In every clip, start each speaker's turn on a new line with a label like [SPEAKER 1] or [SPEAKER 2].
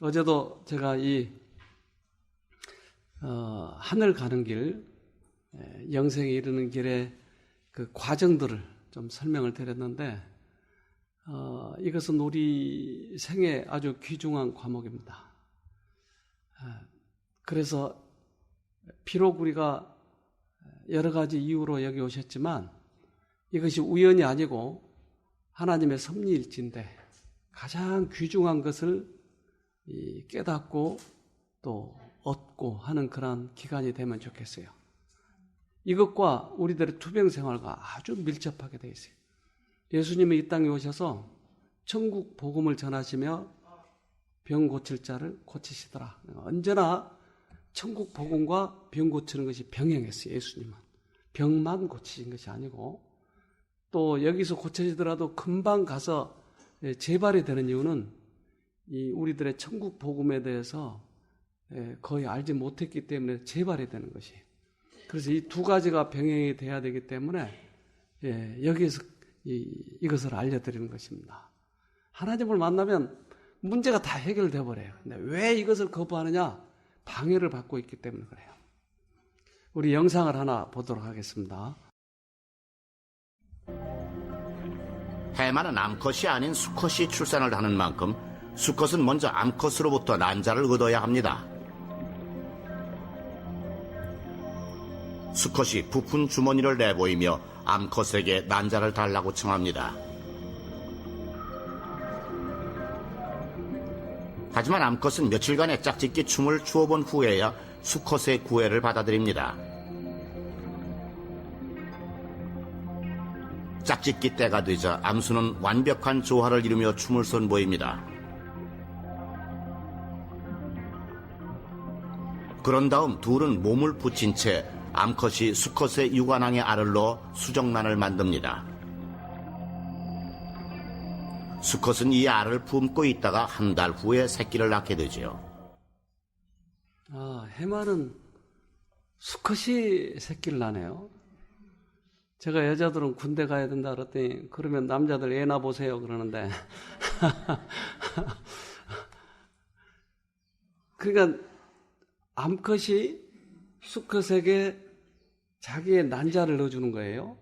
[SPEAKER 1] 어제도 제가 이 하늘 가는 길, 영생에 이르는 길의 그 과정들을 좀 설명을 드렸는데 이것은 우리 생에 아주 귀중한 과목입니다. 그래서 비록 우리가 여러 가지 이유로 여기 오셨지만 이것이 우연이 아니고 하나님의 섭리일지인데 가장 귀중한 것을 깨닫고 또 얻고 하는 그런 기간이 되면 좋겠어요. 이것과 우리들의 투병 생활과 아주 밀접하게 되어 있어요. 예수님이 이 땅에 오셔서 천국 복음을 전하시며 병 고칠 자를 고치시더라. 언제나 천국 복음과 병 고치는 것이 병행했어요. 예수님은 병만 고치신 것이 아니고, 또 여기서 고쳐지더라도 금방 가서 재발이 되는 이유는 이 우리들의 천국 복음에 대해서 거의 알지 못했기 때문에 재발이 되는 것이에요. 그래서 이 두 가지가 병행이 돼야 되기 때문에 여기에서 이것을 알려드리는 것입니다. 하나님을 만나면 문제가 다 해결돼 버려요. 근데 왜 이것을 거부하느냐? 방해를 받고 있기 때문에 그래요. 우리 영상을 하나 보도록 하겠습니다.
[SPEAKER 2] 해마는 암컷이 아닌 수컷이 출산을 하는 만큼 수컷은 먼저 암컷으로부터 난자를 얻어야 합니다. 수컷이 부푼 주머니를 내보이며 암컷에게 난자를 달라고 청합니다. 하지만 암컷은 며칠간의 짝짓기 춤을 추어본 후에야 수컷의 구애를 받아들입니다. 짝짓기 때가 되자 암수는 완벽한 조화를 이루며 춤을 선보입니다. 그런 다음 둘은 몸을 붙인 채 암컷이 수컷의 유관항에 알을 넣어 수정란을 만듭니다. 수컷은 이 알을 품고 있다가 한 달 후에 새끼를 낳게 되지요.
[SPEAKER 1] 해마는 수컷이 새끼를 낳네요. 제가 여자들은 군대 가야 된다 그랬더니 그러면 남자들 애 낳아보세요 그러는데 그러니까 암컷이 수컷에게 자기의 난자를 넣어주는 거예요.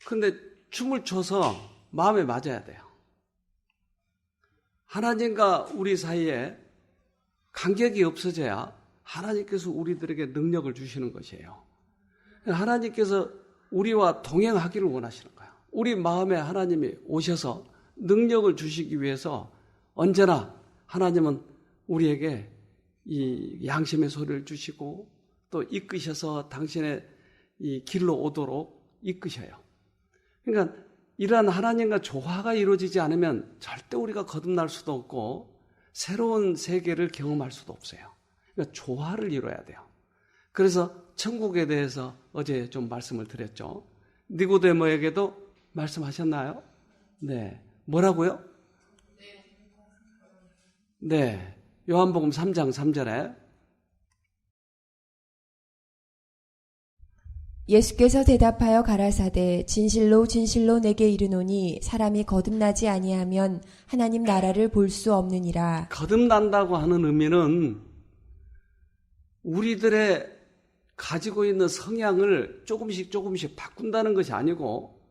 [SPEAKER 1] 근데 춤을 춰서 마음에 맞아야 돼요. 하나님과 우리 사이에 간격이 없어져야 하나님께서 우리들에게 능력을 주시는 것이에요. 하나님께서 우리와 동행하기를 원하시는 거예요. 우리 마음에 하나님이 오셔서 능력을 주시기 위해서 언제나 하나님은 우리에게 이 양심의 소리를 주시고 또 이끄셔서 당신의 이 길로 오도록 이끄셔요. 그러니까 이러한 하나님과 조화가 이루어지지 않으면 절대 우리가 거듭날 수도 없고 새로운 세계를 경험할 수도 없어요. 그러니까 조화를 이루어야 돼요. 그래서 천국에 대해서 어제 좀 말씀을 드렸죠. 니고데모에게도 말씀하셨나요? 네. 뭐라고요? 네. 요한복음 3장 3절에
[SPEAKER 3] 예수께서 대답하여 가라사대 진실로 진실로 내게 이르노니 사람이 거듭나지 아니하면 하나님 나라를 볼 수 없느니라.
[SPEAKER 1] 거듭난다고 하는 의미는 우리들의 가지고 있는 성향을 조금씩 바꾼다는 것이 아니고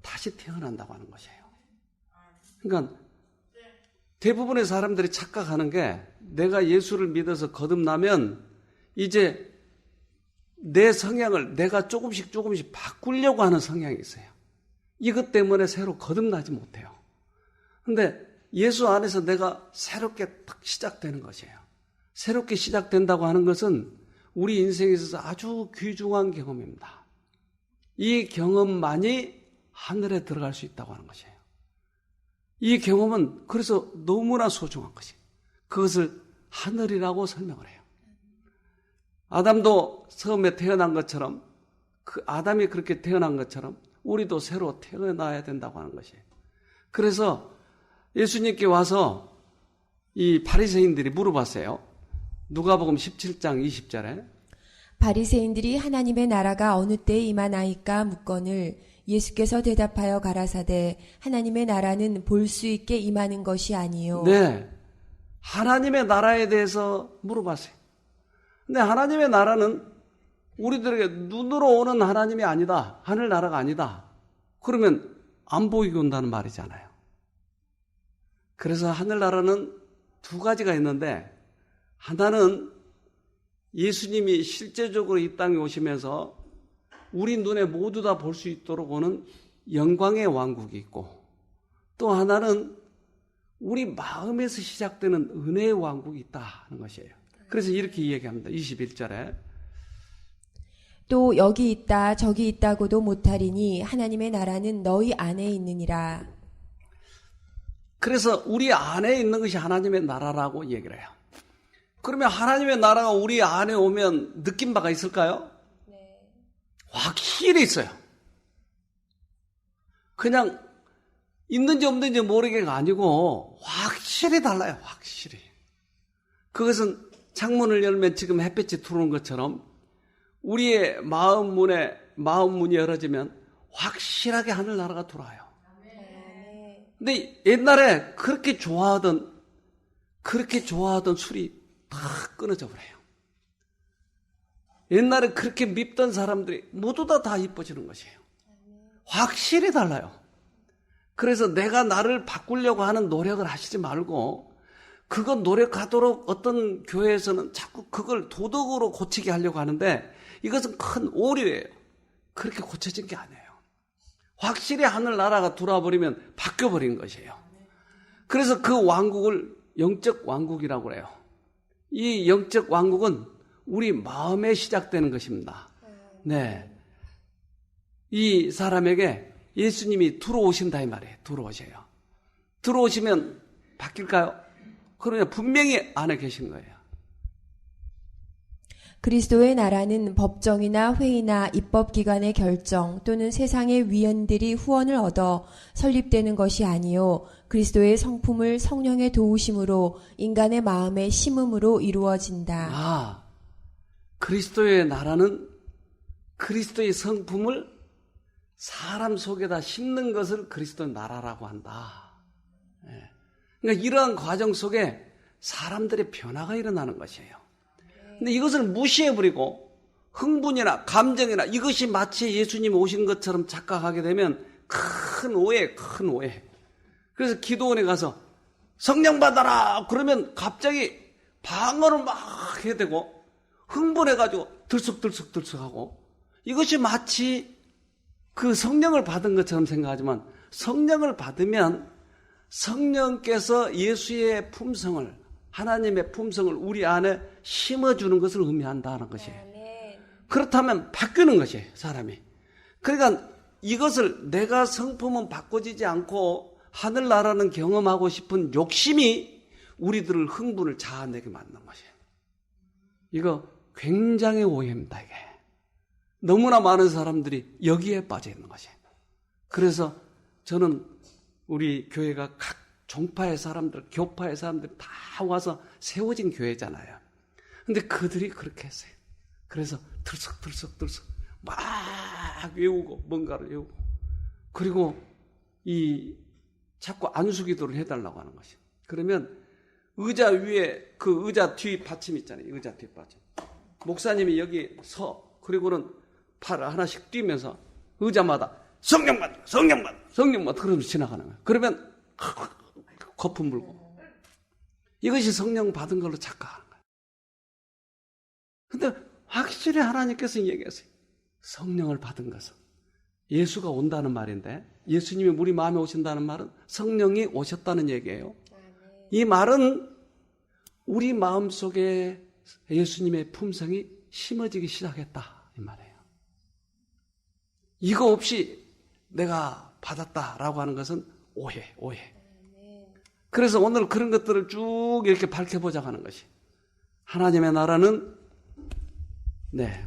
[SPEAKER 1] 다시 태어난다고 하는 것이에요. 그러니까 대부분의 사람들이 착각하는 게 내가 예수를 믿어서 거듭나면 이제 내 성향을 내가 조금씩 바꾸려고 하는 성향이 있어요. 이것 때문에 새로 거듭나지 못해요. 그런데 예수 안에서 내가 새롭게 딱 시작되는 것이에요. 새롭게 시작된다고 하는 것은 우리 인생에 있어서 아주 귀중한 경험입니다. 이 경험만이 하늘에 들어갈 수 있다고 하는 것이에요. 이 경험은 그래서 너무나 소중한 것이에요. 그것을 하늘이라고 설명을 해요. 아담도 처음에 태어난 것처럼 그 아담이 그렇게 태어난 것처럼 우리도 새로 태어나야 된다고 하는 것이에요. 그래서 예수님께 와서 이 바리새인들이 물어봤어요. 누가복음 17장 20절에
[SPEAKER 3] 바리새인들이 하나님의 나라가 어느 때에 임하나이까 묻거늘 예수께서 대답하여 가라사대 하나님의 나라는 볼 수 있게 임하는 것이 아니요.
[SPEAKER 1] 네. 하나님의 나라에 대해서 물어봤어요. 근데 하나님의 나라는 우리들에게 눈으로 오는 하나님이 아니다. 하늘나라가 아니다. 그러면 안 보이게 온다는 말이잖아요. 그래서 하늘나라는 두 가지가 있는데, 하나는 예수님이 실제적으로 이 땅에 오시면서 우리 눈에 모두 다 볼 수 있도록 오는 영광의 왕국이 있고, 또 하나는 우리 마음에서 시작되는 은혜의 왕국이 있다는 것이에요. 그래서 이렇게 이야기합니다. 21절에
[SPEAKER 3] 또 여기 있다 저기 있다고도 못하리니 하나님의 나라는 너희 안에 있느니라.
[SPEAKER 1] 그래서 우리 안에 있는 것이 하나님의 나라라고 얘기를 해요. 그러면 하나님의 나라가 우리 안에 오면 느낀 바가 있을까요?
[SPEAKER 3] 네.
[SPEAKER 1] 확실히 있어요. 그냥 있는지 없는지 모르게가 아니고 확실히 달라요. 확실히. 그것은 창문을 열면 지금 햇빛이 들어오는 것처럼 우리의 마음 문이 열어지면 확실하게 하늘나라가 들어와요. 근데 옛날에 그렇게 좋아하던 술이 다 끊어져 버려요. 옛날에 그렇게 밉던 사람들이 모두 다 이뻐지는 것이에요. 확실히 달라요. 그래서 내가 나를 바꾸려고 하는 노력을 하시지 말고, 그건 노력하도록 어떤 교회에서는 자꾸 그걸 도덕으로 고치게 하려고 하는데, 이것은 큰 오류예요. 그렇게 고쳐진 게 아니에요. 확실히 하늘나라가 들어와 버리면 바뀌어버린 것이에요. 그래서 그 왕국을 영적 왕국이라고 해요. 이 영적 왕국은 우리 마음에 시작되는 것입니다. 네. 이 사람에게 예수님이 들어오신다 이 말이에요. 들어오셔요. 들어오시면 바뀔까요? 그러면 분명히 안에 계신 거예요.
[SPEAKER 3] 그리스도의 나라는 법정이나 회의나 입법기관의 결정 또는 세상의 위원들이 후원을 얻어 설립되는 것이 아니요 그리스도의 성품을 성령의 도우심으로 인간의 마음에 심음으로 이루어진다.
[SPEAKER 1] 그리스도의 나라는 그리스도의 성품을 사람 속에다 심는 것을 그리스도 나라라고 한다. 그러니까 이러한 과정 속에 사람들의 변화가 일어나는 것이에요. 근데 이것을 무시해버리고 흥분이나 감정이나 이것이 마치 예수님 오신 것처럼 착각하게 되면 큰 오해. 그래서 기도원에 가서 성령 받아라 그러면 갑자기 방언을 막 해야 되고 흥분해가지고 들썩들썩하고, 이것이 마치 그 성령을 받은 것처럼 생각하지만, 성령을 받으면 성령께서 예수의 품성을, 하나님의 품성을 우리 안에 심어주는 것을 의미한다는 것이에요. 그렇다면 바뀌는 것이에요, 사람이. 그러니까 이것을 내가 성품은 바꿔지지 않고 하늘나라는 경험하고 싶은 욕심이 우리들을 흥분을 자아내게 만드는 것이에요. 이거 굉장히 오해입니다, 이게. 너무나 많은 사람들이 여기에 빠져 있는 것이에요. 그래서 저는 우리 교회가 각 종파의 사람들, 교파의 사람들 다 와서 세워진 교회잖아요. 근데 그들이 그렇게 했어요. 그래서 들썩 막 외우고 뭔가를 외우고, 그리고 이 자꾸 안수기도를 해달라고 하는 것이에요. 그러면 의자 위에 그 의자 뒤 받침 있잖아요. 의자 뒤 받침. 목사님이 여기 서, 그리고는 팔을 하나씩 뛰면서 의자마다 성령 받아 그러면서 지나가는 거예요. 그러면 거품 불고, 이것이 성령 받은 걸로 착각하는 거예요. 근데 확실히 하나님께서 얘기했어요. 성령을 받은 것은 예수가 온다는 말인데, 예수님이 우리 마음에 오신다는 말은 성령이 오셨다는 얘기예요. 이 말은 우리 마음속에 예수님의 품성이 심어지기 시작했다 이 말이에요. 이거 없이 내가 받았다라고 하는 것은 오해. 그래서 오늘 그런 것들을 쭉 이렇게 밝혀보자고 하는 것이, 하나님의 나라는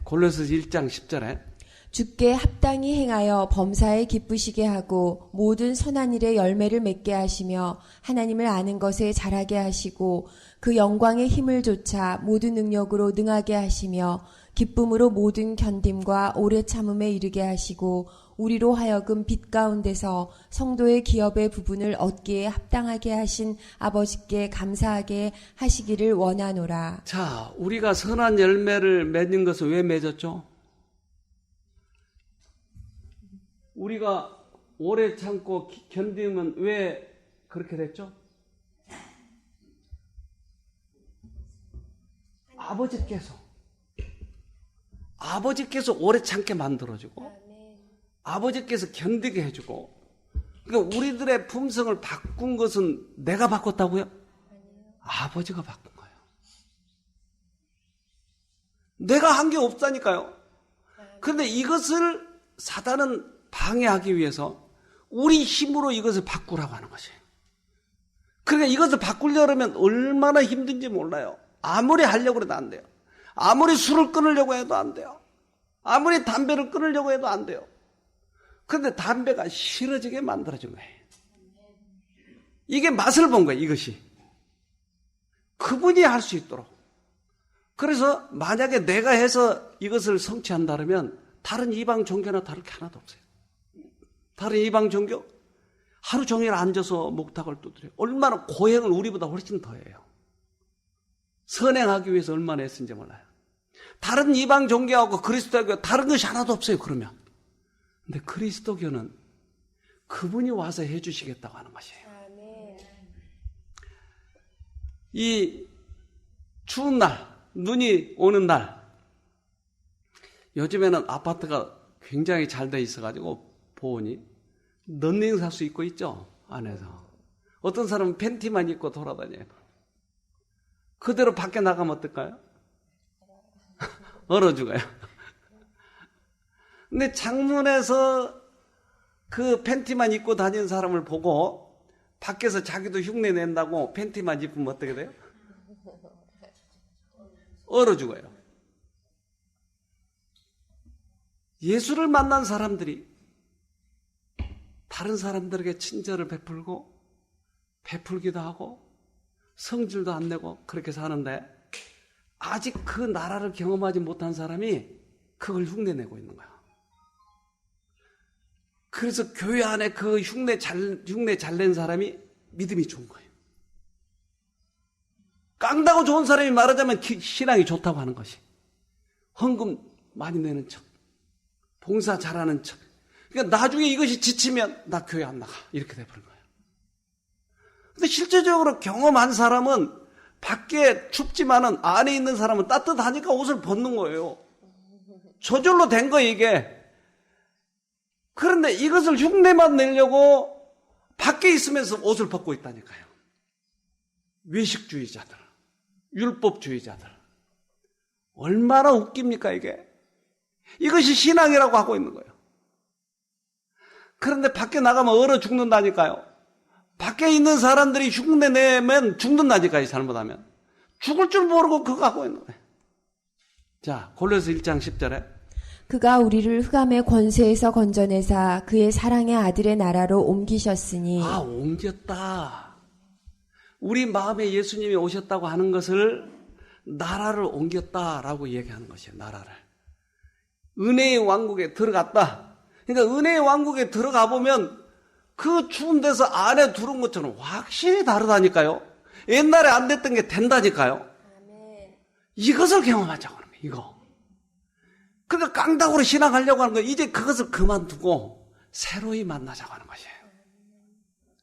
[SPEAKER 1] 골로새서 1장 10절에
[SPEAKER 3] 주께 합당히 행하여 범사에 기쁘시게 하고 모든 선한 일에 열매를 맺게 하시며 하나님을 아는 것에 자라게 하시고 그 영광의 힘을 조차 모든 능력으로 능하게 하시며 기쁨으로 모든 견딤과 오래 참음에 이르게 하시고 우리로 하여금 빛 가운데서 성도의 기업의 부분을 얻기에 합당하게 하신 아버지께 감사하게 하시기를 원하노라.
[SPEAKER 1] 자, 우리가 선한 열매를 맺는 것은 왜 맺었죠? 우리가 오래 참고 견디면 왜 그렇게 됐죠? 아버지께서 오래 참게 만들어주고 아버지께서 견디게 해주고, 그러니까 우리들의 품성을 바꾼 것은 내가 바꿨다고요? 아버지가 바꾼 거예요. 내가 한 게 없다니까요. 그런데 이것을 사단은 방해하기 위해서 우리 힘으로 이것을 바꾸라고 하는 것이에요. 그러니까 이것을 바꾸려면 얼마나 힘든지 몰라요. 아무리 하려고 해도 안 돼요. 아무리 술을 끊으려고 해도 안 돼요. 아무리 담배를 끊으려고 해도 안 돼요. 그런데 담배가 싫어지게 만들어준 거예요. 이게 맛을 본 거예요, 이것이. 그분이 할 수 있도록. 그래서 만약에 내가 해서 이것을 성취한다면 다른 이방 종교나 다를 게 하나도 없어요. 다른 이방 종교 하루 종일 앉아서 목탁을 두드려요. 얼마나 고행을 우리보다 훨씬 더 해요. 선행하기 위해서 얼마나 했는지 몰라요. 다른 이방 종교하고 그리스도교 다른 것이 하나도 없어요, 그러면. 근데 그리스도교는 그분이 와서 해주시겠다고 하는 것이에요. 이 추운 날, 눈이 오는 날, 요즘에는 아파트가 굉장히 잘 돼 있어가지고 보온이 런닝 살 수 입고 있죠, 안에서. 어떤 사람은 팬티만 입고 돌아다녀요. 그대로 밖에 나가면 어떨까요? 얼어 죽어요. 근데 창문에서 그 팬티만 입고 다니는 사람을 보고 밖에서 자기도 흉내 낸다고 팬티만 입으면 어떻게 돼요? 얼어 죽어요. 예수를 만난 사람들이 다른 사람들에게 친절을 베풀기도 하고 성질도 안 내고 그렇게 사는데 아직 그 나라를 경험하지 못한 사람이 그걸 흉내내고 있는 거야. 그래서 교회 안에 그 흉내 잘 낸 사람이 믿음이 좋은 거예요. 깡다고 좋은 사람이 말하자면 신앙이 좋다고 하는 것이. 헌금 많이 내는 척, 봉사 잘하는 척. 그러니까 나중에 이것이 지치면 나 교회 안 나가. 이렇게 돼버린 거예요. 근데 실제적으로 경험한 사람은 밖에 춥지만은 안에 있는 사람은 따뜻하니까 옷을 벗는 거예요. 저절로 된 거예요, 이게. 그런데 이것을 흉내만 내려고 밖에 있으면서 옷을 벗고 있다니까요. 외식주의자들, 율법주의자들. 얼마나 웃깁니까, 이게? 이것이 신앙이라고 하고 있는 거예요. 그런데 밖에 나가면 얼어 죽는다니까요. 밖에 있는 사람들이 흉내내면 죽는다니까요, 잘못하면. 죽을 줄 모르고 그거 하고 있는 거예요. 자, 골로새 1장 10절에
[SPEAKER 3] 그가 우리를 흑암의 권세에서 건져내사 그의 사랑의 아들의 나라로 옮기셨으니.
[SPEAKER 1] 아, 옮겼다. 우리 마음에 예수님이 오셨다고 하는 것을 나라를 옮겼다라고 얘기하는 것이에요, 나라를. 은혜의 왕국에 들어갔다. 그러니까 은혜의 왕국에 들어가 보면 그 추운 데서 안에 들어온 것처럼 확실히 다르다니까요. 옛날에 안 됐던 게 된다니까요. 이것을 경험하자고 하는 거예요, 이거. 그러니까 깡다구로 신앙하려고 하는 거예요. 이제 그것을 그만두고 새로이 만나자고 하는 것이에요.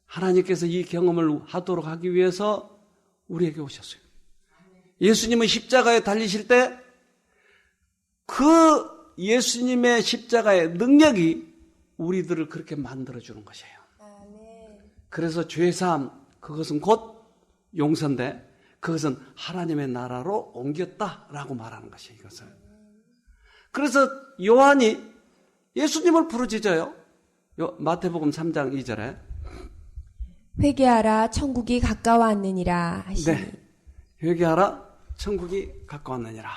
[SPEAKER 1] 하나님께서 이 경험을 하도록 하기 위해서 우리에게 오셨어요. 예수님은 십자가에 달리실 때 그 예수님의 십자가의 능력이 우리들을 그렇게 만들어주는 것이에요. 그래서 죄사함, 그것은 곧 용서인데 그것은 하나님의 나라로 옮겼다라고 말하는 것이에요, 이것을. 그래서 요한이 예수님을 부르짖어요. 마태복음 3장 2절에
[SPEAKER 3] 회개하라 천국이 가까워왔느니라 하시니.
[SPEAKER 1] 네, 회개하라 천국이 가까웠느니라.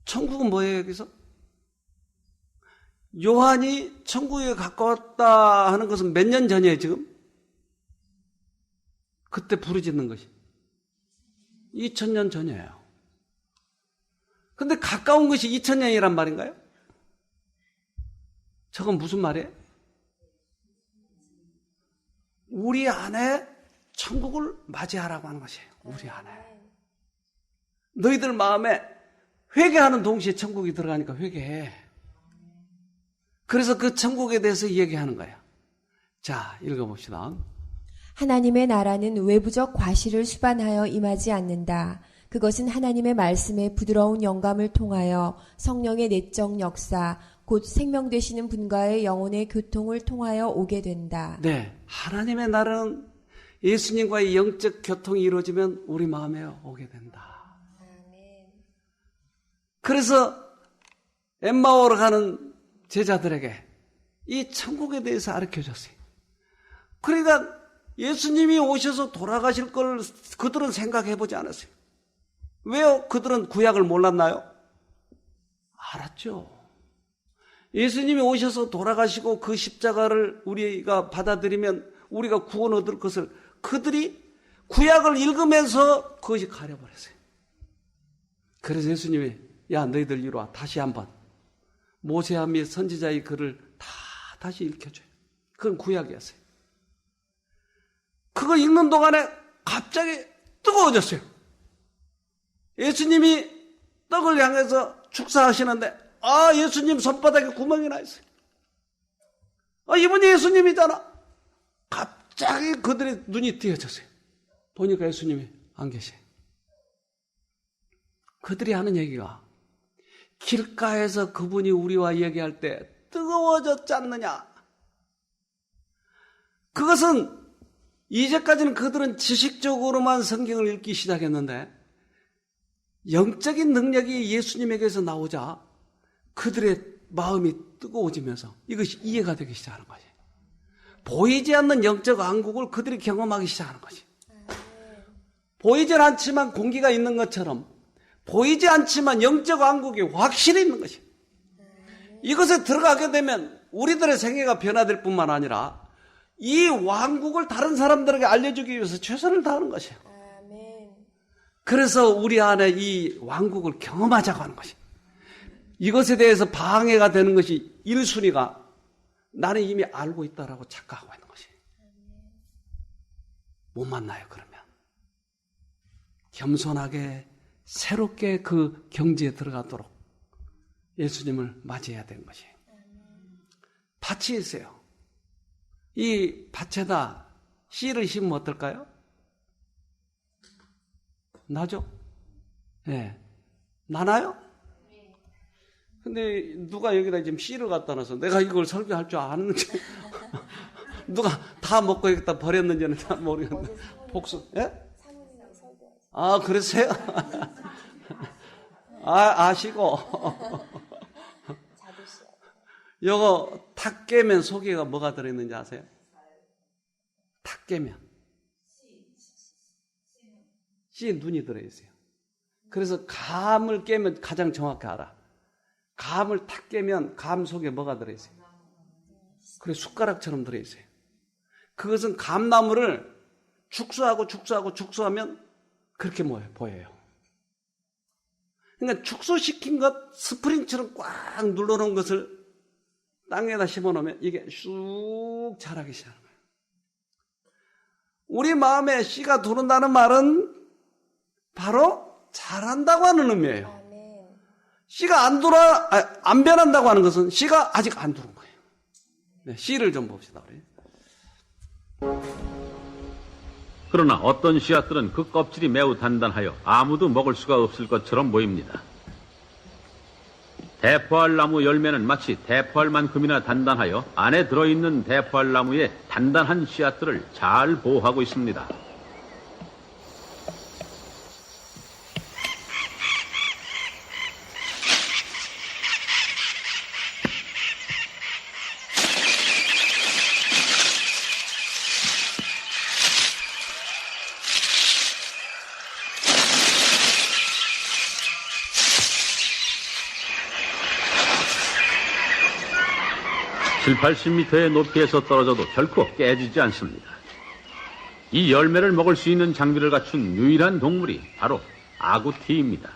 [SPEAKER 1] 천국은 뭐예요, 여기서? 요한이 천국에 가까웠다 하는 것은 몇 년 전이에요, 지금? 그때 부르짖는 것이 2000년 전이에요. 근데 가까운 것이 2000년이란 말인가요? 저건 무슨 말이에요? 우리 안에 천국을 맞이하라고 하는 것이에요. 우리 안에. 너희들 마음에 회개하는 동시에 천국이 들어가니까 회개해. 그래서 그 천국에 대해서 얘기하는 거예요. 자, 읽어봅시다.
[SPEAKER 3] 하나님의 나라는 외부적 과실을 수반하여 임하지 않는다. 그것은 하나님의 말씀의 부드러운 영감을 통하여 성령의 내적 역사, 곧 생명 되시는 분과의 영혼의 교통을 통하여 오게 된다.
[SPEAKER 1] 네, 하나님의 나라는 예수님과의 영적 교통이 이루어지면 우리 마음에 오게 된다. 그래서 엠마오로 가는 제자들에게 이 천국에 대해서 가르쳐줬어요. 그러니까 예수님이 오셔서 돌아가실 걸 그들은 생각해보지 않았어요. 왜요? 그들은 구약을 몰랐나요? 알았죠. 예수님이 오셔서 돌아가시고 그 십자가를 우리가 받아들이면 우리가 구원 얻을 것을 그들이 구약을 읽으면서 그것이 가려버렸어요. 그래서 예수님이 야 너희들 이리 와 다시 한번 모세와 및 선지자의 글을 다 다시 읽혀줘요. 그건 구약이었어요. 그거 읽는 동안에 갑자기 뜨거워졌어요. 예수님이 떡을 향해서 축사하시는데 예수님 손바닥에 구멍이 나 있어요. 이분이 예수님이잖아. 갑자기 그들의 눈이 띄어졌어요. 보니까 예수님이 안 계세요. 그들이 하는 얘기가 길가에서 그분이 우리와 얘기할 때 뜨거워졌지 않느냐. 그것은 이제까지는 그들은 지식적으로만 성경을 읽기 시작했는데 영적인 능력이 예수님에게서 나오자 그들의 마음이 뜨거워지면서 이것이 이해가 되기 시작하는 거지. 보이지 않는 영적 왕국을 그들이 경험하기 시작하는 거지. 보이지 않지만 공기가 있는 것처럼 보이지 않지만 영적 왕국이 확실히 있는 것이. 이것에 들어가게 되면 우리들의 생애가 변화될 뿐만 아니라 이 왕국을 다른 사람들에게 알려주기 위해서 최선을 다하는 것이에요. 그래서 우리 안에 이 왕국을 경험하자고 하는 것이. 이것에 대해서 방해가 되는 것이 1순위가 나는 이미 알고 있다라고 착각하고 있는 것이. 못 만나요 그러면. 겸손하게 새롭게 그 경지에 들어가도록 예수님을 맞이해야 되는 것이에요. 밭이 있어요. 이 밭에다 씨를 심으면 어떨까요? 나죠? 예. 네. 나나요? 근데 누가 여기다 지금 씨를 갖다 놔서 내가 이걸 설교할 줄 아는지 누가 다 먹고 여기다 버렸는지는 잘 모르겠는데 복수, 예? 그러세요? 아시고 요거 탁 깨면 속에가 뭐가 들어있는지 아세요? 탁 깨면 씨에 눈이 들어있어요. 그래서 감을 깨면 가장 정확히 알아. 감을 탁 깨면 감 속에 뭐가 들어있어요? 그래 숟가락처럼 들어있어요. 그것은 감나무를 축소하면 그렇게 보여요. 그러니까 축소시킨 것 스프링처럼 꽉 눌러놓은 것을 땅에다 심어놓으면 이게 쑥 자라기 시작하는 거예요. 우리 마음에 씨가 두른다는 말은 바로 자란다고 하는 의미예요. 씨가 안 변한다고 하는 것은 씨가 아직 안 두른 거예요. 네, 씨를 좀 봅시다 우리.
[SPEAKER 4] 그러나 어떤 씨앗들은 그 껍질이 매우 단단하여 아무도 먹을 수가 없을 것처럼 보입니다. 대포알 나무 열매는 마치 대포알만큼이나 단단하여 안에 들어있는 대포알 나무의 단단한 씨앗들을 잘 보호하고 있습니다. 칠, 80m의 높이에서 떨어져도 결코 깨지지 않습니다. 이 열매를 먹을 수 있는 장비를 갖춘 유일한 동물이 바로 아구티입니다.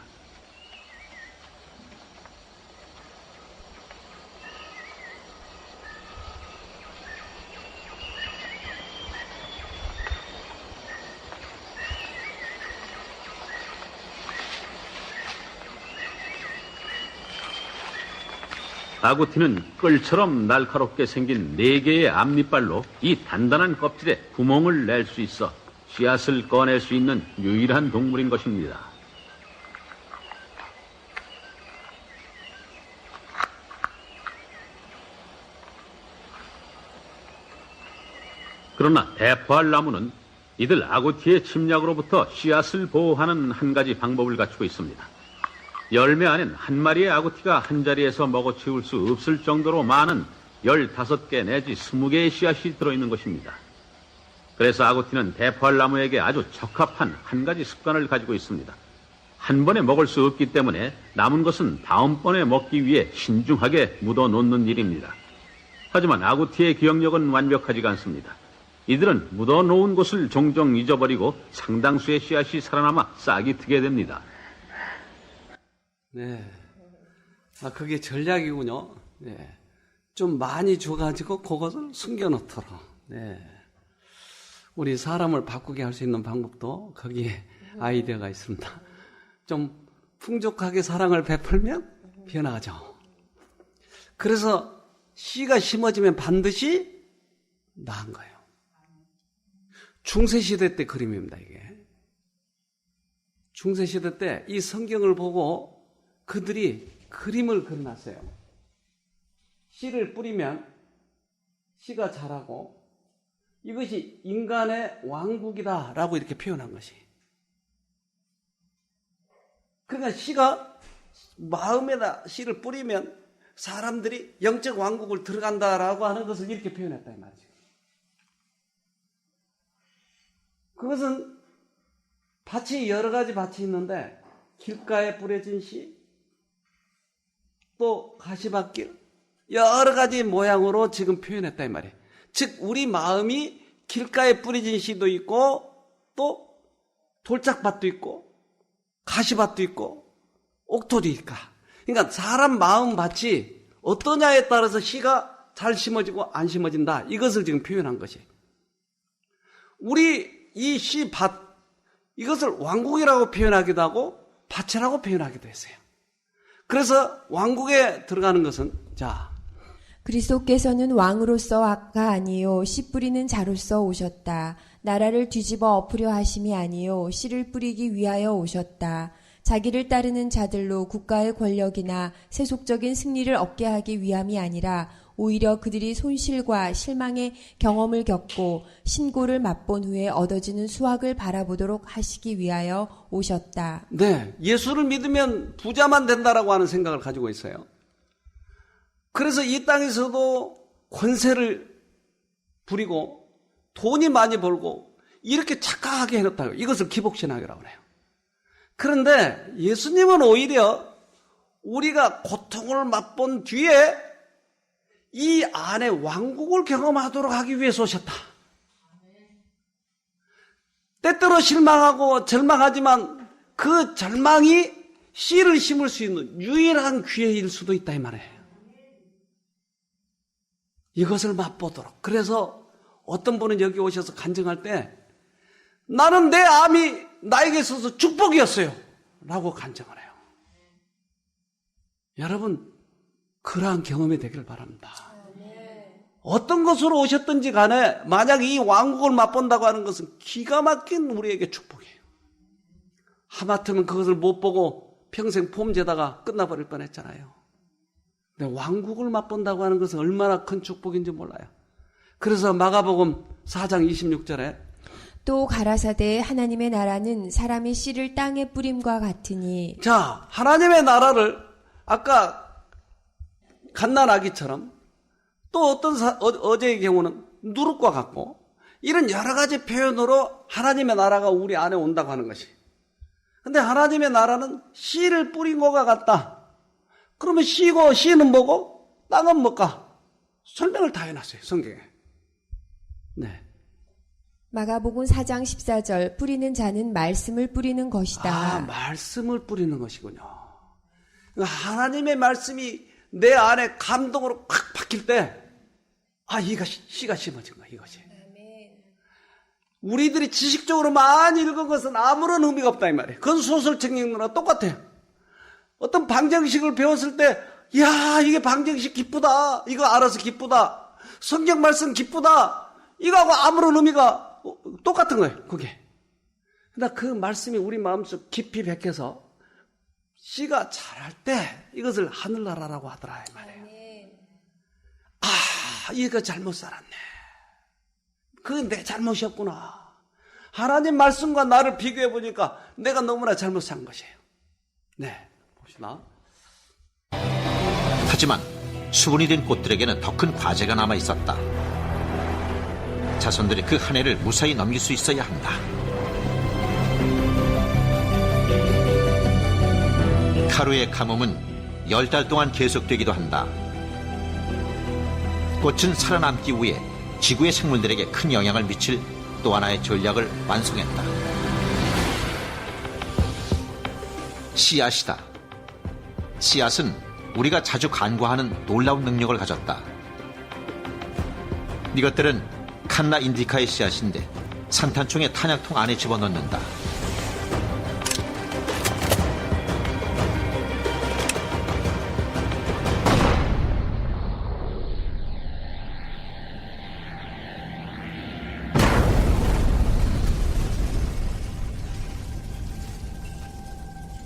[SPEAKER 4] 아구티는 끌처럼 날카롭게 생긴 4개의 앞니빨로 이 단단한 껍질에 구멍을 낼 수 있어 씨앗을 꺼낼 수 있는 유일한 동물인 것입니다. 그러나 대포알 나무는 이들 아구티의 침략으로부터 씨앗을 보호하는 한 가지 방법을 갖추고 있습니다. 열매 안엔 한 마리의 아구티가 한 자리에서 먹어치울 수 없을 정도로 많은 15개 내지 20개의 씨앗이 들어있는 것입니다. 그래서 아구티는 대포알 나무에게 아주 적합한 한 가지 습관을 가지고 있습니다. 한 번에 먹을 수 없기 때문에 남은 것은 다음번에 먹기 위해 신중하게 묻어놓는 일입니다. 하지만 아구티의 기억력은 완벽하지가 않습니다. 이들은 묻어놓은 곳을 종종 잊어버리고 상당수의 씨앗이 살아남아 싹이 트게 됩니다.
[SPEAKER 1] 네. 그게 전략이군요. 네. 좀 많이 줘가지고 그것을 숨겨놓도록. 네. 우리 사람을 바꾸게 할 수 있는 방법도 거기에 아이디어가 있습니다. 좀 풍족하게 사랑을 베풀면 변하죠. 그래서 씨가 심어지면 반드시 나은 거예요. 중세시대 때 그림입니다, 이게. 중세시대 때 이 성경을 보고 그들이 그림을 그려놨어요. 씨를 뿌리면 씨가 자라고 이것이 인간의 왕국이다라고 이렇게 표현한 것이. 그러니까 씨가 마음에다 씨를 뿌리면 사람들이 영적 왕국을 들어간다라고 하는 것을 이렇게 표현했다 이 말이죠. 그것은 밭이 여러 가지 밭이 있는데 길가에 뿌려진 씨, 또 가시밭길, 여러 가지 모양으로 지금 표현했다 이 말이에요. 즉 우리 마음이 길가에 뿌려진 씨도 있고 또 돌짝밭도 있고 가시밭도 있고 옥토도 있까. 그러니까 사람 마음 밭이 어떠냐에 따라서 씨가 잘 심어지고 안 심어진다. 이것을 지금 표현한 것이. 우리 이 씨 밭, 이것을 왕국이라고 표현하기도 하고 밭이라고 표현하기도 했어요. 그래서 왕국에 들어가는 것은
[SPEAKER 3] 그리스도께서는 왕으로서가 아니요 씨 뿌리는 자로서 오셨다. 나라를 뒤집어 엎으려 하심이 아니요 씨를 뿌리기 위하여 오셨다. 자기를 따르는 자들로 국가의 권력이나 세속적인 승리를 얻게 하기 위함이 아니라 오히려 그들이 손실과 실망의 경험을 겪고 신고를 맛본 후에 얻어지는 수확을 바라보도록 하시기 위하여 오셨다.
[SPEAKER 1] 네, 예수를 믿으면 부자만 된다라고 하는 생각을 가지고 있어요. 그래서 이 땅에서도 권세를 부리고 돈이 많이 벌고 이렇게 착각하게 해놓다고. 이것을 기복신앙이라고 해요. 그런데 예수님은 오히려 우리가 고통을 맛본 뒤에 이 안에 왕국을 경험하도록 하기 위해서 오셨다. 때때로 실망하고 절망하지만 그 절망이 씨를 심을 수 있는 유일한 기회일 수도 있다 이 말이에요. 이것을 맛보도록. 그래서 어떤 분은 여기 오셔서 간증할 때 나는 내 암이 나에게 있어서 축복이었어요 라고 간증을 해요. 여러분 그러한 경험이 되기를 바랍니다. 어떤 것으로 오셨든지 간에 만약 이 왕국을 맛본다고 하는 것은 기가 막힌 우리에게 축복이에요. 하마터면 그것을 못 보고 평생 폼재다가 끝나버릴 뻔했잖아요. 근데 왕국을 맛본다고 하는 것은 얼마나 큰 축복인지 몰라요. 그래서 마가복음 4장 26절에
[SPEAKER 3] 또 가라사대 하나님의 나라는 사람이 씨를 땅에 뿌림과 같으니.
[SPEAKER 1] 자, 하나님의 나라를 아까 갓난아기처럼 또 어떤 어제의 경우는 누룩과 같고 이런 여러 가지 표현으로 하나님의 나라가 우리 안에 온다고 하는 것이. 근데 하나님의 나라는 씨를 뿌린 것과 같다. 그러면 씨는 뭐고 땅은 뭘까? 설명을 다 해놨어요, 성경에. 네.
[SPEAKER 3] 마가복음 4장 14절 뿌리는 자는 말씀을 뿌리는 것이다.
[SPEAKER 1] 말씀을 뿌리는 것이군요. 하나님의 말씀이 내 안에 감동으로 확 박힐 때 이것이 씨가 심어진 거야, 이것이. 우리들이 지식적으로 많이 읽은 것은 아무런 의미가 없다 이 말이에요. 그건 소설책 읽느라 똑같아요. 어떤 방정식을 배웠을 때 야, 이게 방정식 기쁘다. 이거 알아서 기쁘다. 성경 말씀 기쁘다. 이거하고 아무런 의미가 똑같은 거예요, 그게. 그러나 그 말씀이 우리 마음속 깊이 박혀서 씨가 자랄 때 이것을 하늘나라라고 하더라, 이 말이에요. 아, 이거 잘못 살았네. 그건 내 잘못이었구나. 하나님 말씀과 나를 비교해 보니까 내가 너무나 잘못 산 것이에요. 네, 봅시다.
[SPEAKER 5] 하지만 수분이 된 꽃들에게는 더 큰 과제가 남아 있었다. 자손들이 그 한 해를 무사히 넘길 수 있어야 한다. 가루의 가뭄은 10달 동안 계속되기도 한다. 꽃은 살아남기 위해 지구의 생물들에게 큰 영향을 미칠 또 하나의 전략을 완성했다. 씨앗이다. 씨앗은 우리가 자주 간과하는 놀라운 능력을 가졌다. 이것들은 칸나 인디카의 씨앗인데 산탄총의 탄약통 안에 집어넣는다.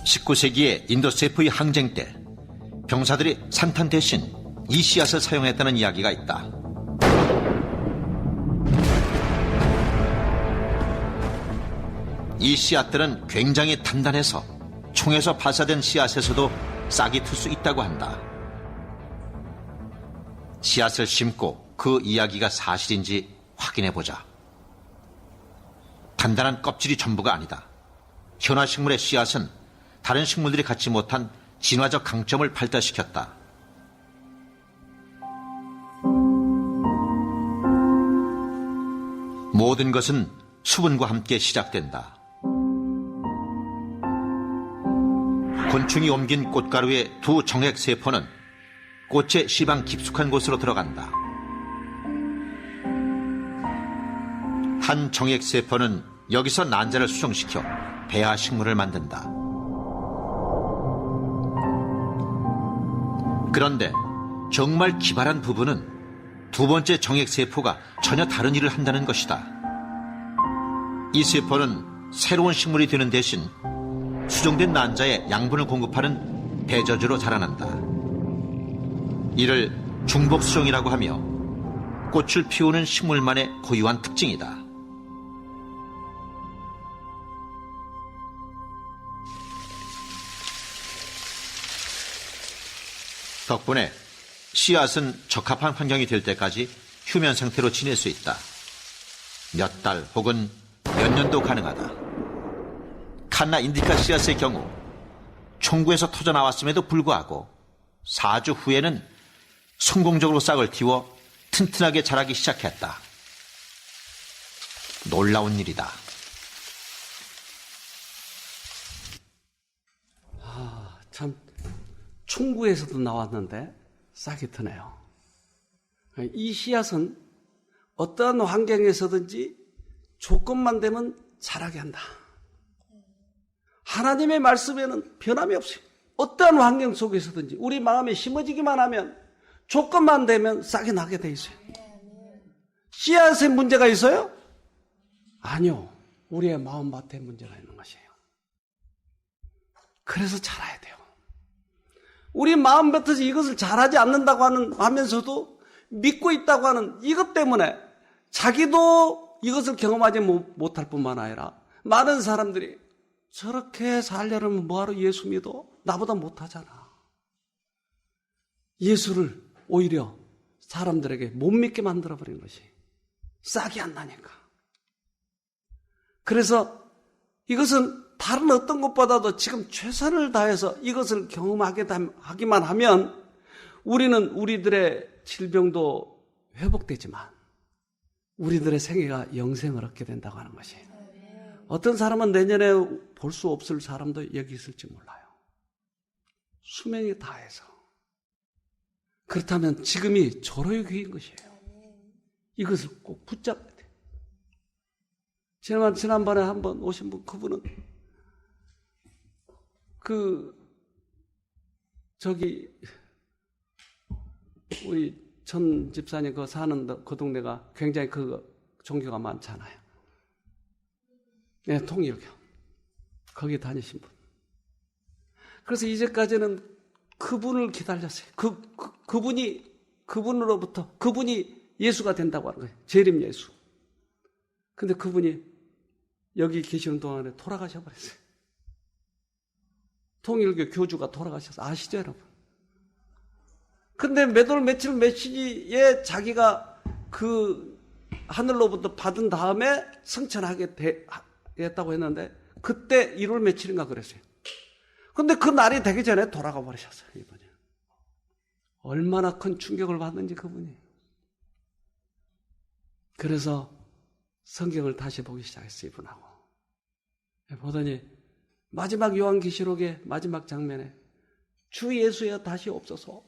[SPEAKER 5] (19세기의) 인도 세프의 항쟁 때 병사들이 산탄 대신 이 씨앗을 사용했다는 이야기가 있다. 이 씨앗들은 굉장히 단단해서 총에서 발사된 씨앗에서도 싹이 틀 수 있다고 한다. 씨앗을 심고 그 이야기가 사실인지 확인해보자. 단단한 껍질이 전부가 아니다. 현화식물의 씨앗은 다른 식물들이 갖지 못한 진화적 강점을 발달시켰다. 모든 것은 수분과 함께 시작된다. 곤충이 옮긴 꽃가루의 두 정액세포는 꽃의 시방 깊숙한 곳으로 들어간다. 한 정액세포는 여기서 난자를 수정시켜 배아식물을 만든다. 그런데 정말 기발한 부분은 두 번째 정액세포가 전혀 다른 일을 한다는 것이다. 이 세포는 새로운 식물이 되는 대신 수정된 난자에 양분을 공급하는 배저주로 자라난다. 이를 중복수정이라고 하며 꽃을 피우는 식물만의 고유한 특징이다. 덕분에 씨앗은 적합한 환경이 될 때까지 휴면 상태로 지낼 수 있다. 몇 달 혹은 몇 년도 가능하다. 칸나 인디카 씨앗의 경우 총구에서 터져나왔음에도 불구하고 4주 후에는 성공적으로 싹을 틔워 튼튼하게 자라기 시작했다. 놀라운 일이다.
[SPEAKER 1] 참 충구에서도 나왔는데 싹이 트네요. 이 씨앗은 어떠한 환경에서든지 조건만 되면 자라게 한다. 하나님의 말씀에는 변함이 없어요. 어떠한 환경 속에서든지 우리 마음에 심어지기만 하면 조건만 되면 싹이 나게 돼 있어요. 씨앗에 문제가 있어요? 아니요. 우리의 마음밭에 문제가 있는 것이에요. 그래서 자라야 돼요. 우리 마음밭에서 이것을 잘하지 않는다고 하면서도 믿고 있다고 하는 이것 때문에 자기도 이것을 경험하지 못할 뿐만 아니라 많은 사람들이 저렇게 살려면 뭐하러 예수 믿어? 나보다 못하잖아. 예수를 오히려 사람들에게 못 믿게 만들어버린 것이 싹이 안 나니까. 그래서 이것은 다른 어떤 것보다도 지금 최선을 다해서 이것을 경험하기만 하면 우리는 우리들의 질병도 회복되지만 우리들의 생애가 영생을 얻게 된다고 하는 것이에요. 어떤 사람은 내년에 볼 수 없을 사람도 여기 있을지 몰라요. 수명이 다해서. 그렇다면 지금이 절호의 기회인 것이에요. 이것을 꼭 붙잡아야 돼요. 지난번에 한번 오신 분, 그분은 우리 전 집사님 그 사는 그 동네가 굉장히 그 종교가 많잖아요. 네, 통일교. 거기 다니신 분. 그래서 이제까지는 그분을 기다렸어요. 그분이 예수가 된다고 하는 거예요. 재림 예수. 근데 그분이 여기 계시는 동안에 돌아가셔 버렸어요. 통일교 교주가 돌아가셔서 아시죠, 여러분? 근데 몇 월 며칠 며칠에 자기가 그 하늘로부터 받은 다음에 성천하게 됐다고 했는데 그때 1월 며칠인가 그랬어요. 근데 그 날이 되기 전에 돌아가 버리셨어요, 이분이. 얼마나 큰 충격을 받는지 그분이. 그래서 성경을 다시 보기 시작했어요, 이분하고. 보더니 마지막 요한계시록의 마지막 장면에 주 예수여 다시 없어서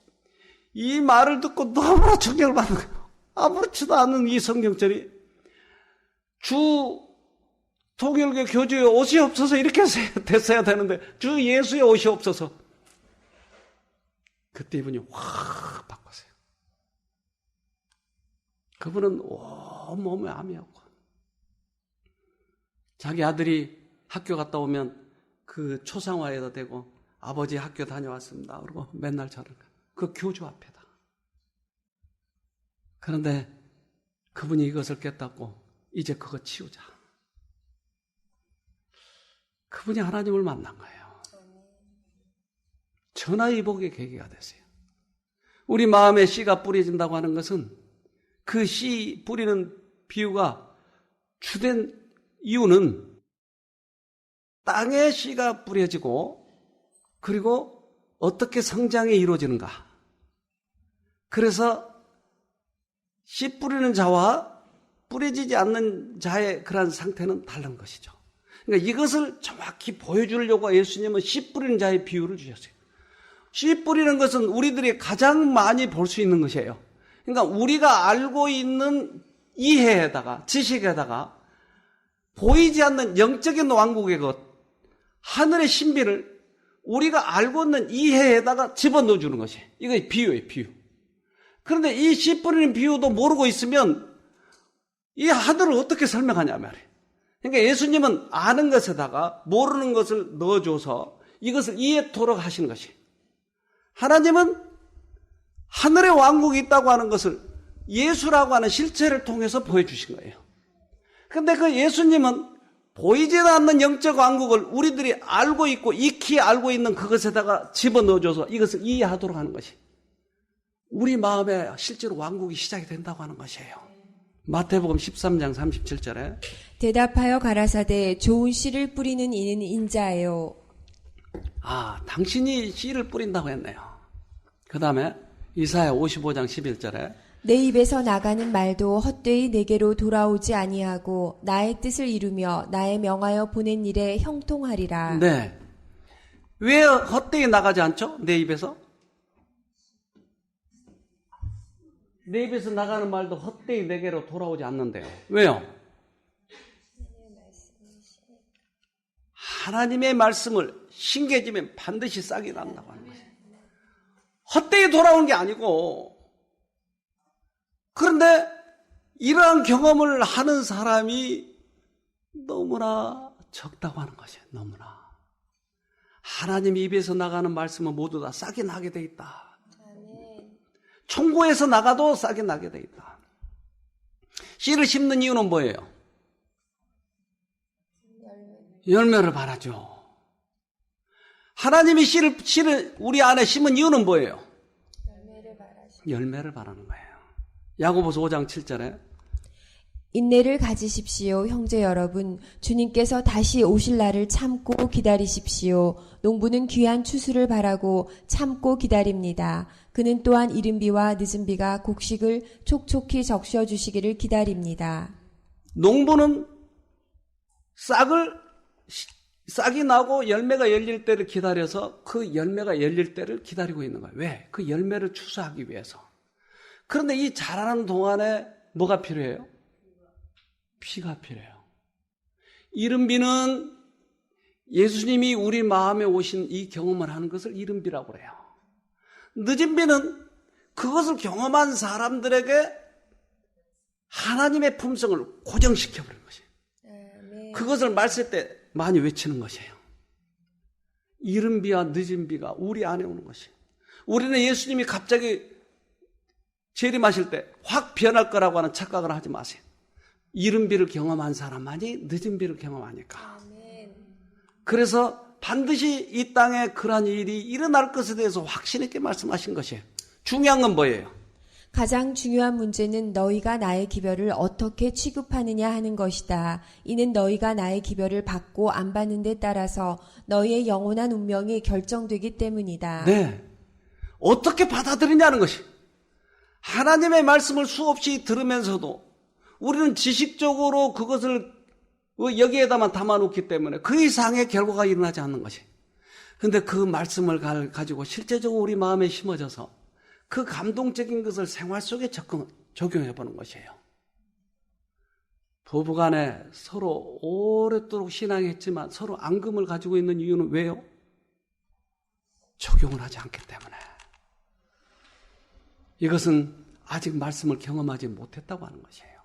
[SPEAKER 1] 이 말을 듣고 너무나 충격을 받는 거예요. 아무렇지도 않은 이 성경절이 주 통일교 교주의 옷이 없어서 이렇게 됐어야 되는데 주 예수의 옷이 없어서 그때 이분이 확 바꿨어요. 그분은 온몸에 암이었고 자기 아들이 학교 갔다 오면 그 초상화에다 대고 아버지 학교 다녀왔습니다. 그리고 맨날 저를 그 교주 앞에다. 그런데 그분이 이것을 깨닫고 이제 그거 치우자. 그분이 하나님을 만난 거예요. 전화위복의 계기가 됐어요. 우리 마음에 씨가 뿌려진다고 하는 것은 그 씨 뿌리는 비유가 주된 이유는 땅에 씨가 뿌려지고 그리고 어떻게 성장이 이루어지는가. 그래서 씨 뿌리는 자와 뿌려지지 않는 자의 그러한 상태는 다른 것이죠. 그러니까 이것을 정확히 보여주려고 예수님은 씨 뿌리는 자의 비유를 주셨어요. 씨 뿌리는 것은 우리들이 가장 많이 볼 수 있는 것이에요. 그러니까 우리가 알고 있는 이해에다가 지식에다가 보이지 않는 영적인 왕국의 것, 하늘의 신비를 우리가 알고 있는 이해에다가 집어넣어 주는 것이에요. 이거 비유예요, 비유. 그런데 이 씨 뿌리는 비유도 모르고 있으면 이 하늘을 어떻게 설명하냐 말이에요. 그러니까 예수님은 아는 것에다가 모르는 것을 넣어줘서 이것을 이해토록 하시는 것이에요. 하나님은 하늘의 왕국이 있다고 하는 것을 예수라고 하는 실체를 통해서 보여주신 거예요. 그런데 그 예수님은 보이지도 않는 영적 왕국을 우리들이 알고 있고 익히 알고 있는 그것에다가 집어넣어줘서 이것을 이해하도록 하는 것이 우리 마음에 실제로 왕국이 시작이 된다고 하는 것이에요. 마태복음 13장 37절에
[SPEAKER 3] 대답하여 가라사대 좋은 씨를 뿌리는 이는 인자예요.
[SPEAKER 1] 당신이 씨를 뿌린다고 했네요. 그 다음에 이사야 55장 11절에
[SPEAKER 3] 내 입에서 나가는 말도 헛되이 내게로 돌아오지 아니하고 나의 뜻을 이루며 나의 명하여 보낸 일에 형통하리라.
[SPEAKER 1] 네. 왜 헛되이 나가지 않죠? 내 입에서? 내 입에서 나가는 말도 헛되이 내게로 돌아오지 않는데요. 왜요? 하나님의 말씀을 신겨지면 반드시 싹이 난다고 하는 거예요. 헛되이 돌아오는 게 아니고 그런데 이러한 경험을 하는 사람이 너무나 적다고 하는 것이에요. 너무나. 하나님 입에서 나가는 말씀은 모두 다 싹이 나게 돼 있다. 총고에서 나가도 싹이 나게 돼 있다. 씨를 심는 이유는 뭐예요? 열매를 바라죠. 하나님이 씨를 우리 안에 심은 이유는 뭐예요? 열매를 바라는 거예요. 야고보서 5장 7절에
[SPEAKER 3] 인내를 가지십시오, 형제 여러분. 주님께서 다시 오실 날을 참고 기다리십시오. 농부는 귀한 추수를 바라고 참고 기다립니다. 그는 또한 이른 비와 늦은 비가 곡식을 촉촉히 적셔 주시기를 기다립니다.
[SPEAKER 1] 농부는 싹이 나고 열매가 열릴 때를 기다려서 그 열매가 열릴 때를 기다리고 있는 거예요. 왜? 그 열매를 추수하기 위해서. 그런데 이 자라는 동안에 뭐가 필요해요? 피가 필요해요. 이른 비는 예수님이 우리 마음에 오신 이 경험을 하는 것을 이른 비라고 그래요. 늦은 비는 그것을 경험한 사람들에게 하나님의 품성을 고정시켜버리는 것이에요. 그것을 말씀 때 많이 외치는 것이에요. 이른 비와 늦은 비가 우리 안에 오는 것이에요. 우리는 예수님이 갑자기 재림하실 때 확 변할 거라고 하는 착각을 하지 마세요. 이른 비를 경험한 사람만이 늦은 비를 경험하니까. 그래서 반드시 이 땅에 그러한 일이 일어날 것에 대해서 확신 있게 말씀하신 것이에요. 중요한 건 뭐예요?
[SPEAKER 3] 가장 중요한 문제는 너희가 나의 기별을 어떻게 취급하느냐 하는 것이다. 이는 너희가 나의 기별을 받고 안 받는 데 따라서 너희의 영원한 운명이 결정되기 때문이다.
[SPEAKER 1] 네. 어떻게 받아들이냐는 것이. 하나님의 말씀을 수없이 들으면서도 우리는 지식적으로 그것을 여기에다만 담아놓기 때문에 그 이상의 결과가 일어나지 않는 것이. 그런데 그 말씀을 가지고 실제적으로 우리 마음에 심어져서 그 감동적인 것을 생활 속에 적용해 보는 것이에요. 부부간에 서로 오랫도록 신앙했지만 서로 앙금을 가지고 있는 이유는 왜요? 적용을 하지 않기 때문에. 이것은 아직 말씀을 경험하지 못했다고 하는 것이에요.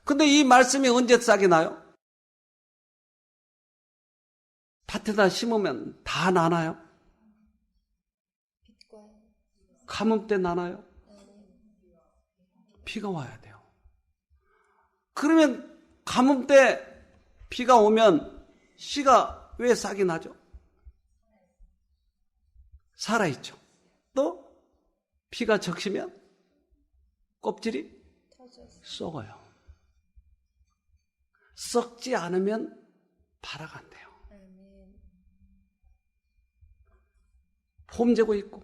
[SPEAKER 1] 근데 이 말씀이 언제 싹이 나요? 밭에다 심으면 다 나나요? 가뭄 때 나나요? 비가 와야 돼요. 그러면 가뭄 때 비가 오면 씨가 왜 싹이 나죠? 살아있죠. 또 비가 적시면 껍질이 썩어요. 썩지 않으면 발화가 안 돼요. 폼재고 있고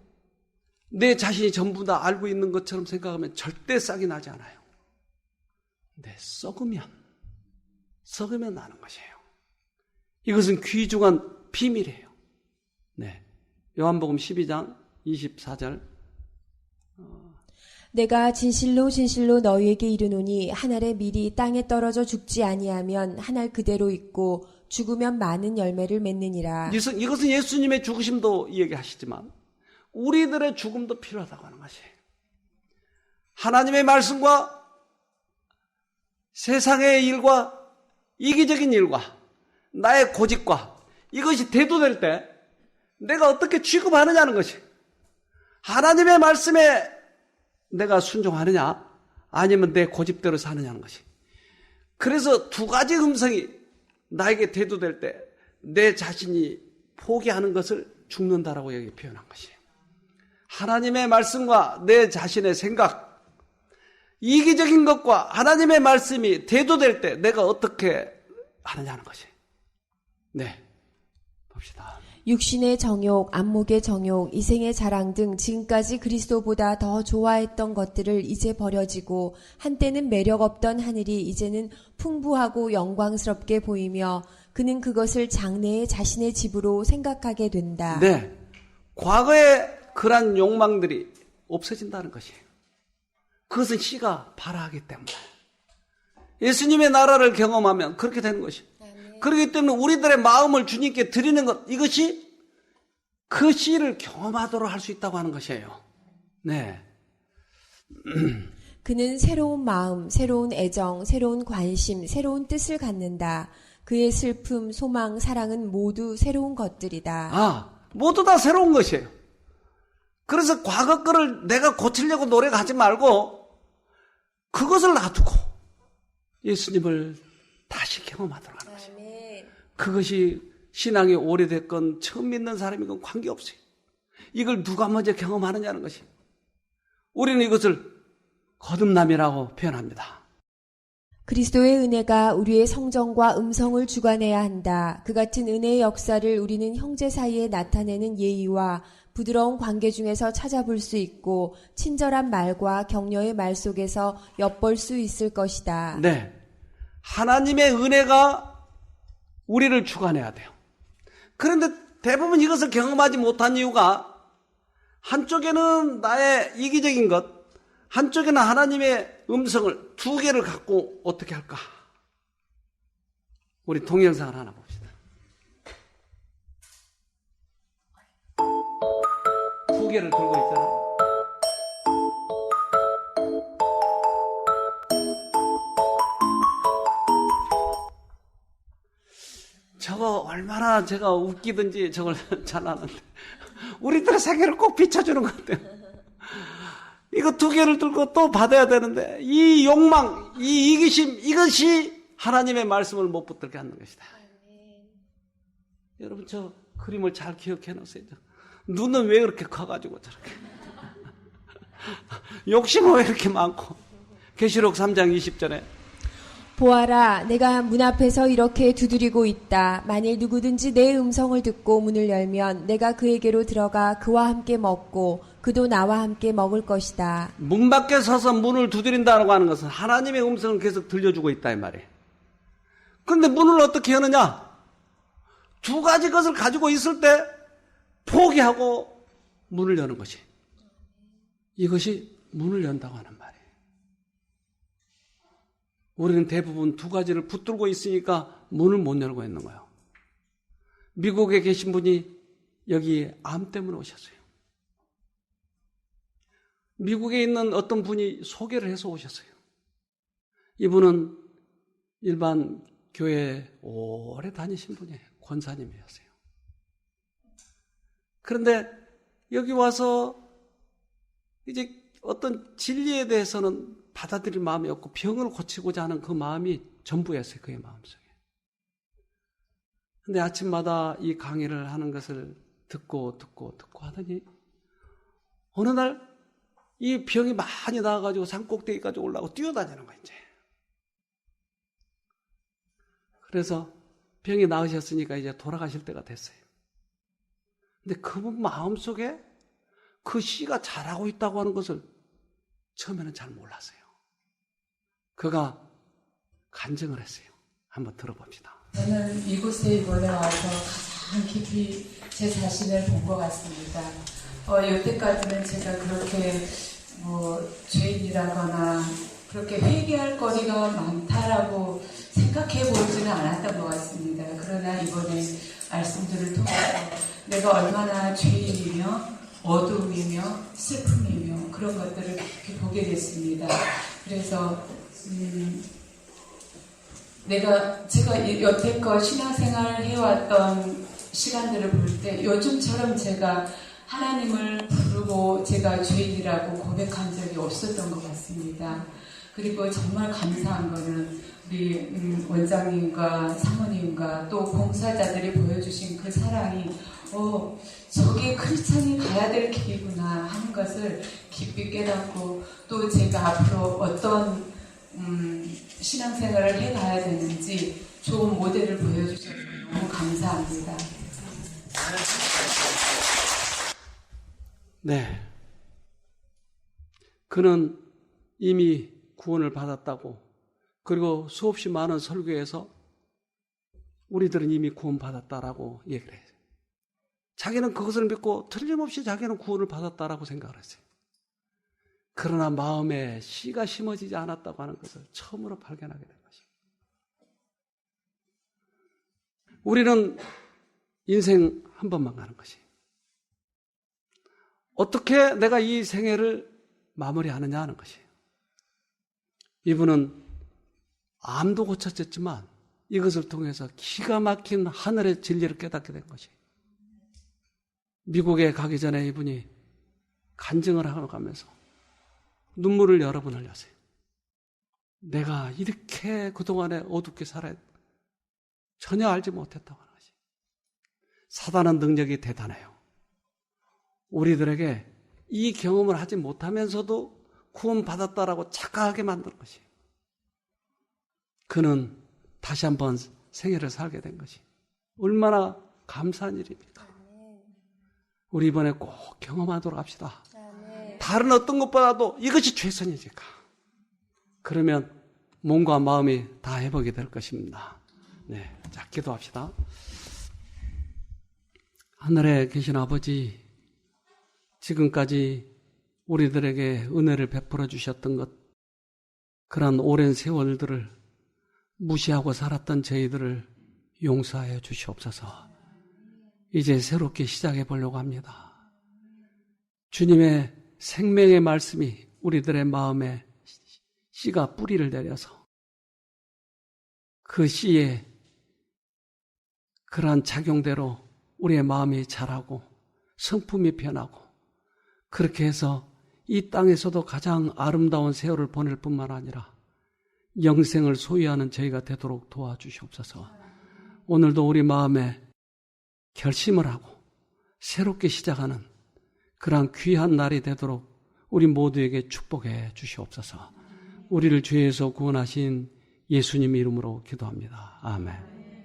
[SPEAKER 1] 내 자신이 전부 다 알고 있는 것처럼 생각하면 절대 싹이 나지 않아요. 근데 썩으면 나는 것이에요. 이것은 귀중한 비밀이에요. 네. 요한복음 12장 24절.
[SPEAKER 3] 내가 진실로 진실로 너희에게 이르노니 한 알의 밀이 땅에 떨어져 죽지 아니하면 한 알 그대로 있고 죽으면 많은 열매를 맺느니라.
[SPEAKER 1] 이것은 예수님의 죽으심도 이야기하시지만 우리들의 죽음도 필요하다고 하는 것이에요. 하나님의 말씀과 세상의 일과 이기적인 일과 나의 고집과 이것이 대두될 때 내가 어떻게 취급하느냐는 것이, 하나님의 말씀에 내가 순종하느냐 아니면 내 고집대로 사느냐는 것이. 그래서 두 가지 음성이 나에게 대두될 때 내 자신이 포기하는 것을 죽는다라고 여기 표현한 것이에요. 하나님의 말씀과 내 자신의 생각, 이기적인 것과 하나님의 말씀이 대두될 때 내가 어떻게 하느냐는 것이. 네, 봅시다.
[SPEAKER 3] 육신의 정욕, 안목의 정욕, 이생의 자랑 등 지금까지 그리스도보다 더 좋아했던 것들을 이제 버려지고 한때는 매력 없던 하늘이 이제는 풍부하고 영광스럽게 보이며 그는 그것을 장래의 자신의 집으로 생각하게 된다.
[SPEAKER 1] 네, 과거의 그러한 욕망들이 없어진다는 것이에요. 그것은 씨가 발화하기 때문에. 예수님의 나라를 경험하면 그렇게 되는 것이에요. 그렇기 때문에 우리들의 마음을 주님께 드리는 것, 이것이 그 씨를 경험하도록 할 수 있다고 하는 것이에요. 네.
[SPEAKER 3] 그는 새로운 마음, 새로운 애정, 새로운 관심, 새로운 뜻을 갖는다. 그의 슬픔, 소망, 사랑은 모두 새로운 것들이다.
[SPEAKER 1] 모두 다 새로운 것이에요. 그래서 과거 거를 내가 고치려고 노력하지 말고 그것을 놔두고 예수님을 다시 경험하도록 하는 것이에요. 그것이 신앙이 오래됐건 처음 믿는 사람이건 관계없어요. 이걸 누가 먼저 경험하느냐는 것이. 우리는 이것을 거듭남이라고 표현합니다.
[SPEAKER 3] 그리스도의 은혜가 우리의 성정과 음성을 주관해야 한다. 그 같은 은혜의 역사를 우리는 형제 사이에 나타내는 예의와 부드러운 관계 중에서 찾아볼 수 있고 친절한 말과 격려의 말 속에서 엿볼 수 있을 것이다.
[SPEAKER 1] 네, 하나님의 은혜가 우리를 주관해야 돼요. 그런데 대부분 이것을 경험하지 못한 이유가 한쪽에는 나의 이기적인 것, 한쪽에는 하나님의 음성을 두 개를 갖고 어떻게 할까? 우리 동영상을 하나 봅시다. 두 개를 들고 있잖아요. 얼마나 제가 웃기든지 저걸 잘하는데 우리들의 세계를 꼭 비춰주는 것 같아요. 이거 두 개를 들고 또 받아야 되는데 이 욕망, 이 이기심, 이것이 하나님의 말씀을 못 붙들게 하는 것이다. 여러분 저 그림을 잘 기억해 놓으세요. 눈은 왜 그렇게 커가지고 저렇게 욕심은 왜 이렇게 많고. 계시록 3장 20절에
[SPEAKER 3] 보아라, 내가 문 앞에서 이렇게 두드리고 있다. 만일 누구든지 내 음성을 듣고 문을 열면 내가 그에게로 들어가 그와 함께 먹고 그도 나와 함께 먹을 것이다.
[SPEAKER 1] 문 밖에 서서 문을 두드린다고 하는 것은 하나님의 음성을 계속 들려주고 있다 이 말이에요. 그런데 문을 어떻게 여느냐? 두 가지 것을 가지고 있을 때 포기하고 문을 여는 것이, 이것이 문을 연다고 하는 말이에요. 우리는 대부분 두 가지를 붙들고 있으니까 문을 못 열고 있는 거예요. 미국에 계신 분이 여기 암 때문에 오셨어요. 미국에 있는 어떤 분이 소개를 해서 오셨어요. 이분은 일반 교회에 오래 다니신 분이에요. 권사님이었어요. 그런데 여기 와서 이제 어떤 진리에 대해서는 받아들일 마음이 없고 병을 고치고자 하는 그 마음이 전부였어요. 그의 마음속에. 근데 아침마다 이 강의를 하는 것을 듣고 하더니 어느 날 이 병이 많이 나와가지고 산꼭대기까지 올라가고 뛰어다니는 거예요, 이제. 그래서 병이 나으셨으니까 이제 돌아가실 때가 됐어요. 근데 그분 마음속에 그 씨가 자라고 있다고 하는 것을 처음에는 잘 몰랐어요. 그가 간증을 했어요. 한번 들어봅시다.
[SPEAKER 6] 저는 이곳에 이번에 와서 가장 깊이 제 자신을 본 것 같습니다. 여태까지는 제가 그렇게 죄인이라거나 그렇게 회개할 거리가 많다라고 생각해 보지는 않았던 것 같습니다. 그러나 이번에 말씀들을 통해서 내가 얼마나 죄인이며 어두움이며 슬픔이며 그런 것들을 깊이 보게 됐습니다. 그래서 제가 여태껏 신앙생활을 해왔던 시간들을 볼 때 요즘처럼 제가 하나님을 부르고 제가 죄인이라고 고백한 적이 없었던 것 같습니다. 그리고 정말 감사한 거는 우리 원장님과 사모님과 또 봉사자들이 보여주신 그 사랑이 저게 크리스찬이 가야 될 길이구나 하는 것을 깊이 깨닫고 또 제가 앞으로 어떤 신앙생활을 해가야 되는지 좋은 모델을 보여주셔서 너무 감사합니다.
[SPEAKER 1] 네. 그는 이미 구원을 받았다고, 그리고 수없이 많은 설교에서 우리들은 이미 구원받았다라고 얘기를 해요. 자기는 그것을 믿고 틀림없이 자기는 구원을 받았다라고 생각을 했어요. 그러나 마음에 씨가 심어지지 않았다고 하는 것을 처음으로 발견하게 된 것입니다. 우리는 인생 한 번만 가는 것이에요. 어떻게 내가 이 생애를 마무리하느냐 하는 것이에요. 이분은 암도 고쳐졌지만 이것을 통해서 기가 막힌 하늘의 진리를 깨닫게 된 것이에요. 미국에 가기 전에 이분이 간증을 하러 가면서 눈물을 여러 번 흘렸어요. 내가 이렇게 그동안에 어둡게 살아야 전혀 알지 못했다고 하는 것이. 사단은 능력이 대단해요. 우리들에게 이 경험을 하지 못하면서도 구원받았다라고 착각하게 만드는 것이에요. 그는 다시 한번 생애를 살게 된 것이 얼마나 감사한 일입니까? 우리 이번에 꼭 경험하도록 합시다. 다른 어떤 것보다도 이것이 최선이니까. 그러면 몸과 마음이 다 회복이 될 것입니다. 네, 자, 기도합시다. 하늘에 계신 아버지, 지금까지 우리들에게 은혜를 베풀어 주셨던 것, 그런 오랜 세월들을 무시하고 살았던 저희들을 용서하여 주시옵소서. 이제 새롭게 시작해 보려고 합니다. 주님의 생명의 말씀이 우리들의 마음에 씨가 뿌리를 내려서 그 씨에 그러한 작용대로 우리의 마음이 자라고 성품이 변하고 그렇게 해서 이 땅에서도 가장 아름다운 세월을 보낼 뿐만 아니라 영생을 소유하는 저희가 되도록 도와주시옵소서. 오늘도 우리 마음에 결심을 하고 새롭게 시작하는 그러한 귀한 날이 되도록 우리 모두에게 축복해 주시옵소서. 우리를 죄에서 구원하신 예수님 이름으로 기도합니다. 아멘.